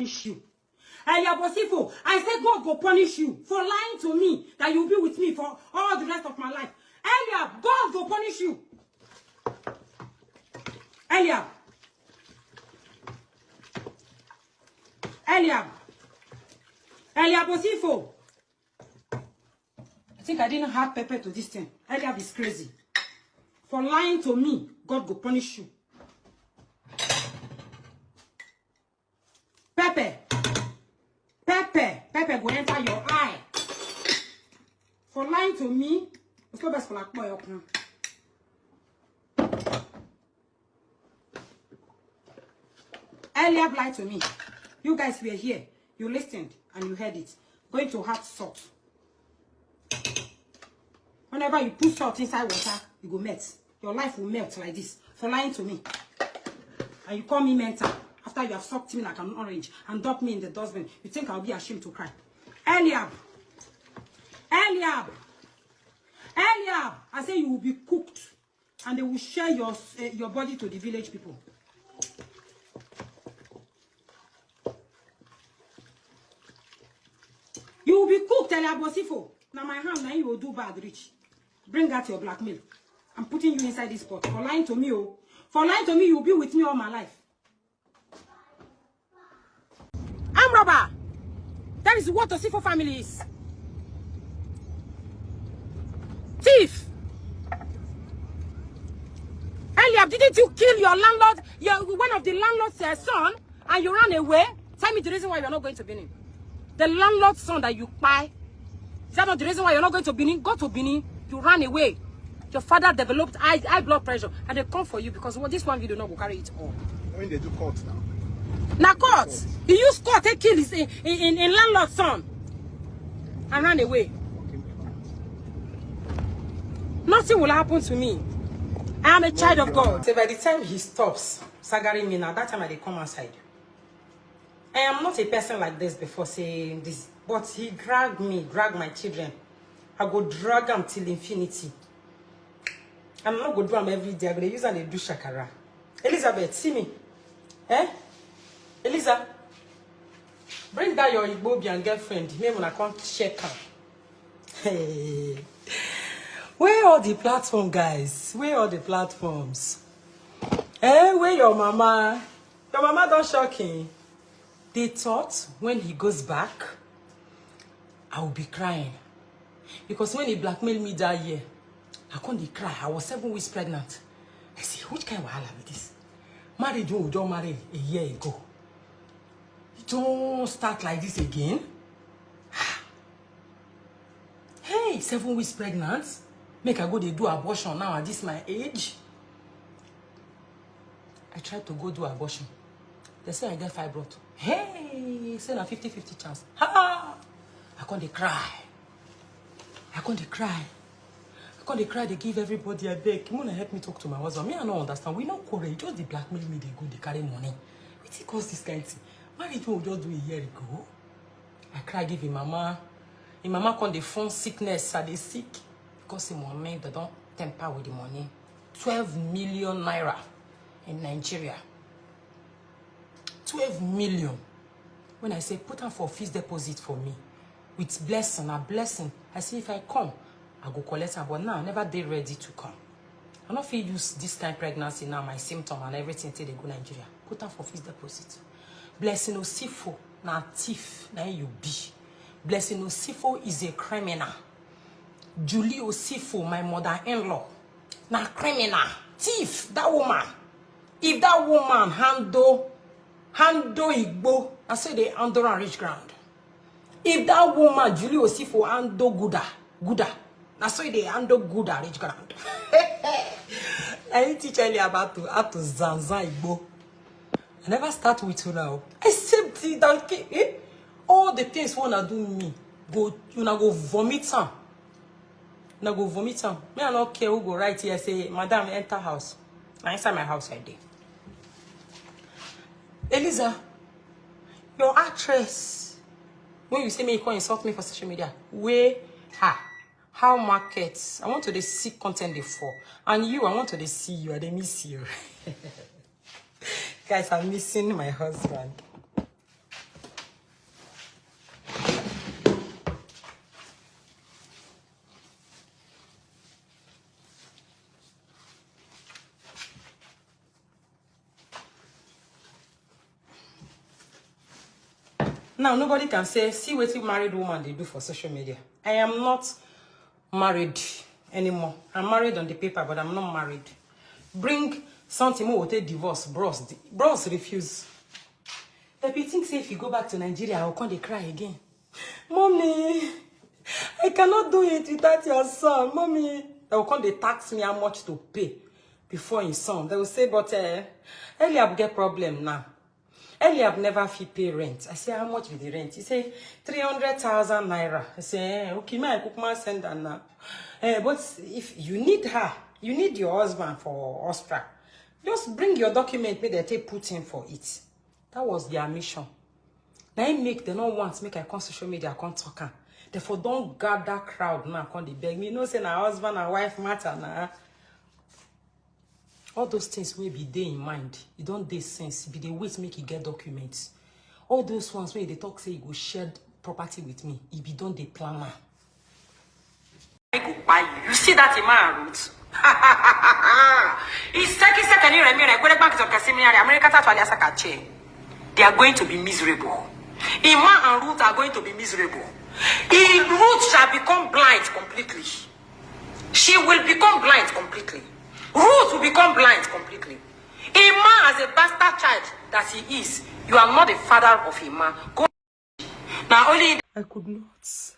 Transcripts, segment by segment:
punish you. Eliab, I said God will punish you for lying to me that you'll be with me for all the rest of my life. Eliab, God will punish you. Eliab. Eliab, I think I didn't have pepper to this thing. Eliab is crazy. For lying to me, God will punish you. Pepper will enter your eye. For lying to me, it's not best for like boy. Eliab lied to me. You guys were here. You listened and you heard it. Going to have salt. Whenever you put salt inside water, you go melt. Your life will melt like this. For lying to me. And you call me mental. After you have sucked me like an orange and dumped me in the dustbin, you think I'll be ashamed to cry. Eliab, I say you will be cooked and they will share your body to the village people. You will be cooked, Eliab. Now my hand, now you will do bad, rich. Bring out your blackmail. I'm putting you inside this pot. For lying to me, oh. For lying to me, you'll be with me all my life. I'm robber. That is what Osifo family is. Thief. Eliab, didn't you kill your landlord, one of the landlord's son, and you ran away? Tell me the reason why you're not going to Benin. The landlord's son that you buy, is that not the reason why you're not going to Benin? Go to Benin, you ran away. Your father developed high blood pressure, and they come for you because this one video not will carry it all. When they do court now. Now court. He used court to kill his in landlord's son and ran away. Nothing will happen to me. I am a child of God. So by the time he stops sagaring me now, that time I come outside. I am not a person like this before saying this, but he dragged my children. I go drag them till infinity. I'm not going to do them every day. I'm going to use them to do shakara. Elizabeth, see me. Eh? Eliza, bring that your Igbobian girlfriend. Maybe when I can't check her. Hey. Where are the platforms, guys? Where are the platforms? Eh? Where your mama? Your mama don't shock him. They thought when he goes back, I will be crying. Because when he blackmailed me that year, I couldn't cry. I was 7 weeks pregnant. I said, which kind of wahala is this? Married you don't marry a year ago. You don't start like this again. Hey, 7 weeks pregnant. Make I go they do abortion now at this my age. I tried to go do abortion. They say I get fibroid. Hey, say na 50-50 chance. Ha! I can't cry. They give everybody a beg. You wanna help me talk to my husband? Me, I don't understand. We not correct. Just the blackmail me, they go, they carry money. It cause this kind of thing. Marriage will just do a year ago. I cry, give him mama. His mama con the phone sickness, are they sick? Because the money, they don't temper with the money. 12 million naira in Nigeria. 12 million. When I say put her for fixed deposit for me, with blessing, a blessing, I say if I come, I go collect her, but now I never they ready to come. I don't feel use this kind of pregnancy now, my symptom and everything till they go Nigeria. Put her for fixed deposit. Blessing Osifo, na thief, na you be. Blessing Osifo is a criminal. Julie Osifo, my mother-in-law, na criminal. Thief, that woman. If that woman handle Igbo, I say they handle and rich ground. If that woman, Julie Osifo, handle Gouda, that's why they handle good at rich ground. I didn't teach Eliab how to zanza Igbo. I never start with you now. Except that all the things wanna do me, you go vomit some. You go vomit some. Me I don't care who go right here say, Madam, enter house. I inside my house I did. Eliza, your actress. When you say me, you can't insult me for social media. Where how markets? I want to see content before. And you, I want to see you. I don't miss you. Guys, I'm missing my husband. Now, nobody can say, see what you married woman they do for social media. I am not married anymore. I'm married on the paper, but I'm not married. Bring something more take divorce, bros. Bros refuse. But you think say if you go back to Nigeria, I'll come they cry again. Mommy, I cannot do it without your son. Mommy, they will come they tax me how much to pay before his son. They will say, but Eliab get problem now. Eliab never fee pay rent. I say, how much will the rent? He say 300,000 naira. I say, okay, man, I cook my send that now. But if you need her, you need your husband for Ostra. Just bring your document, make they take put in for it. That was their mission. Now I make they don't want make I come social media, I can't talk her. Therefore, don't gather crowd now, come they beg me. You know, say na husband and wife matter now. All those things will be there in mind. You don't dey sense. Be the wait make you get documents. All those ones where they talk say you go share property with me. If you don't dey plan now. I go buy you. You see that in my route? It's second year. They are going to be miserable. Ima and Ruth are going to be miserable. Ruth shall become blind completely. She will become blind completely. Ruth will become blind completely. Ima, as a bastard child that he is, you are not the father of Ima. Go now. Only I could not.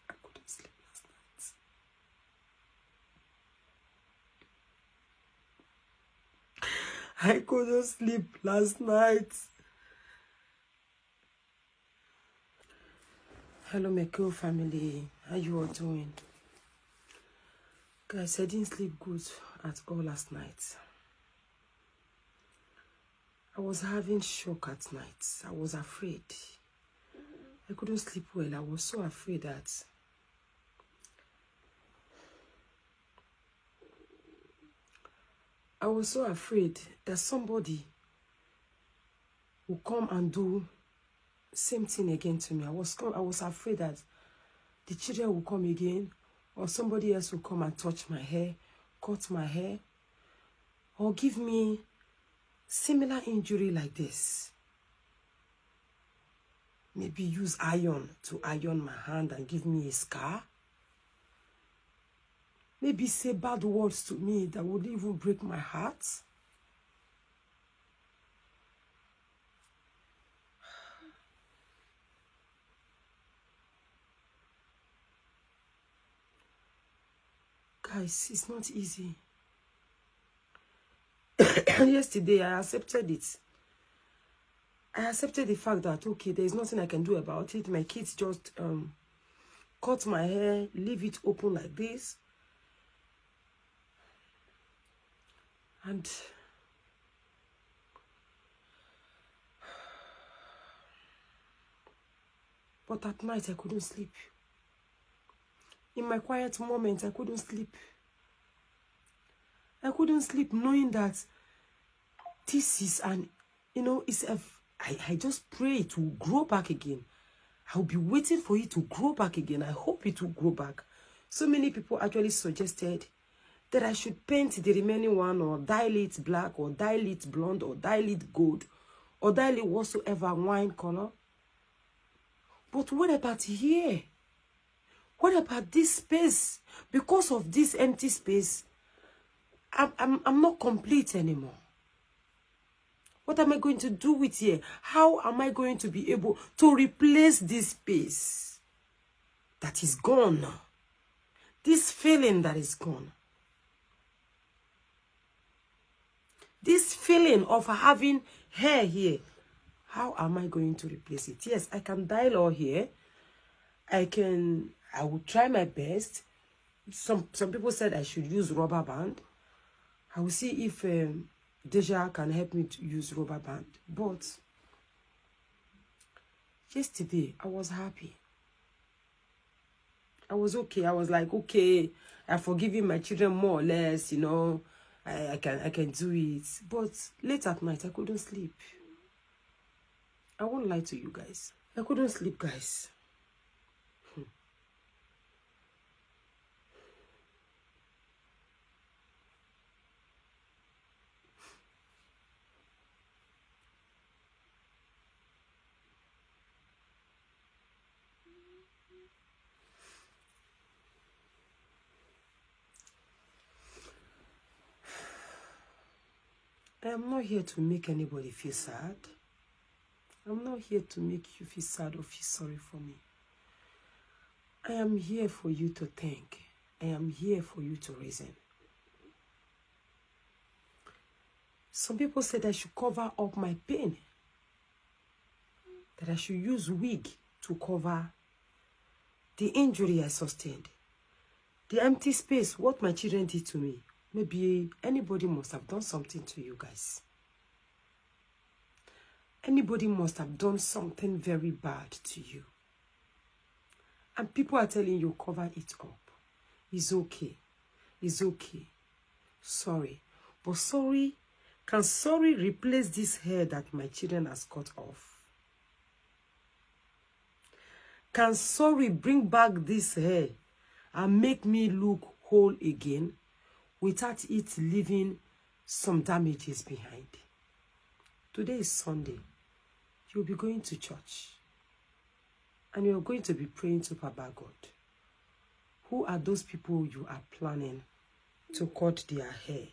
I couldn't sleep last night. I couldn't sleep last night. Hello, my cool family. How you all doing? Guys, I didn't sleep good at all last night. I was having shock at night. I was afraid. I couldn't sleep well. I was so afraid that somebody will come and do same thing again to me. I was afraid that the children will come again, or somebody else will come and touch my hair, cut my hair, or give me similar injury like this. Maybe use iron to iron my hand and give me a scar. Maybe say bad words to me that would even break my heart. Guys, it's not easy. Yesterday, I accepted it. I accepted the fact that, okay, there's nothing I can do about it. My kids just cut my hair, leave it open like this. And but at night, I couldn't sleep. In my quiet moments, I couldn't sleep. I couldn't sleep knowing that this is I just pray it will grow back again. I'll be waiting for it to grow back again. I hope it will grow back. So many people actually suggested that I should paint the remaining one, or dye it black, or dye it blonde, or dye it gold, or dye it whatsoever wine color. But what about here? What about this space? Because of this empty space, I'm not complete anymore. What am I going to do with here? How am I going to be able to replace this space that is gone? This feeling that is gone. This feeling of having hair here. How am I going to replace it? Yes, I can dye all here. I will try my best. Some people said I should use rubber band. I will see if Deja can help me to use rubber band. But yesterday, I was happy. I was okay. I was like, okay, I've forgiven my children more or less, you know. I can do it. But late at night, I couldn't sleep. I won't lie to you guys. I couldn't sleep, guys. I am not here to make anybody feel sad. I'm not here to make you feel sad or feel sorry for me. I am here for you to think. I am here for you to reason. Some people said I should cover up my pain. That I should use wig to cover the injury I sustained. The empty space, what my children did to me. Maybe anybody must have done something to you guys. Anybody must have done something very bad to you. And people are telling you, cover it up. It's okay. It's okay. Sorry. But sorry, can sorry replace this hair that my children has cut off? Can sorry bring back this hair and make me look whole again without it leaving some damages behind? Today is Sunday. You'll be going to church. And you're going to be praying to Papa God. Who are those people you are planning to cut their hair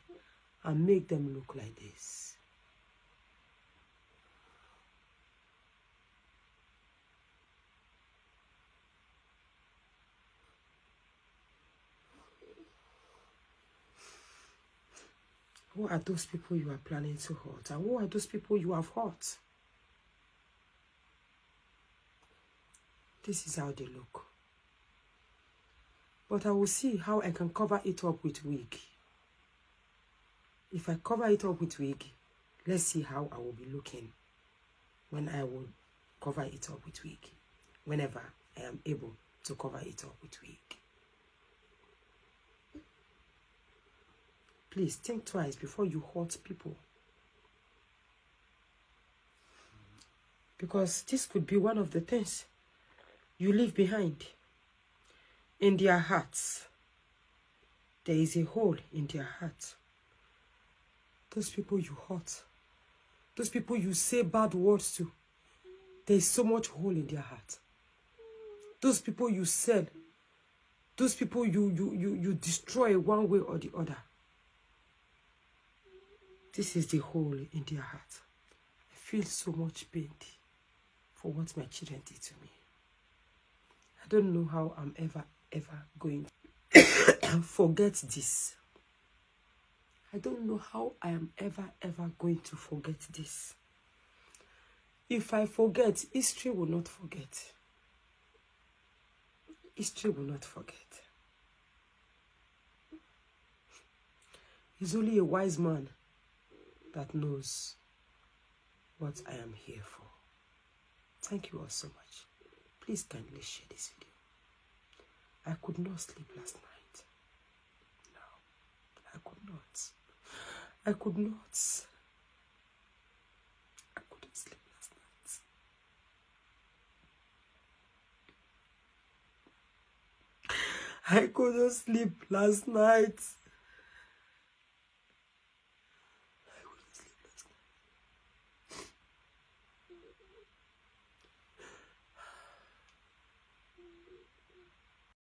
and make them look like this? Who are those people you are planning to hurt? And who are those people you have hurt? This is how they look. But I will see how I can cover it up with wig. If I cover it up with wig, let's see how I will be looking when I will cover it up with wig. Whenever I am able to cover it up with wig. Please think twice before you hurt people. Because this could be one of the things you leave behind. In their hearts, there is a hole in their heart. Those people you hurt, those people you say bad words to, there is so much hole in their heart. Those people you said, those people you destroy one way or the other. This is the hole in their heart. I feel so much pain for what my children did to me. I don't know how I'm ever going to forget this. I don't know how I am ever going to forget this. If I forget, history will not forget. History will not forget. It's only a wise man that knows what I am here for. Thank you all so much. Please kindly share this video. I could not sleep last night. No, I could not. I could not. I couldn't sleep last night. I couldn't sleep last night.